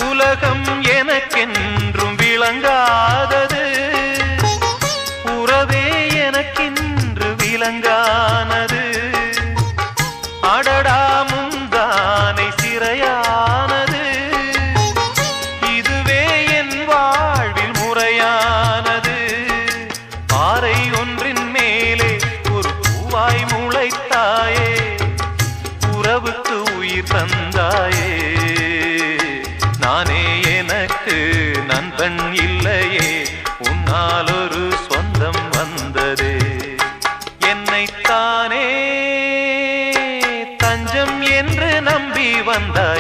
உலகம் எனக்கென்றும் விளங்காதது, உறவே எனக்கென்று விளங்கானது. அடடா முந்தானை சிறையானது, இதுவே என் வாழ்வில் முறையானது. பாறை ஒன்றின் மேலே ஒரு பூவாய் முளைத்தாயே, உறவுக்கு உயிர் தந்தாயே. நானே எனக்கு நண்பன் இல்லையே, உன்னால் ஒரு சொந்தம் வந்ததே. என்னைத்தானே தஞ்சம் என்று நம்பி வந்தாய்.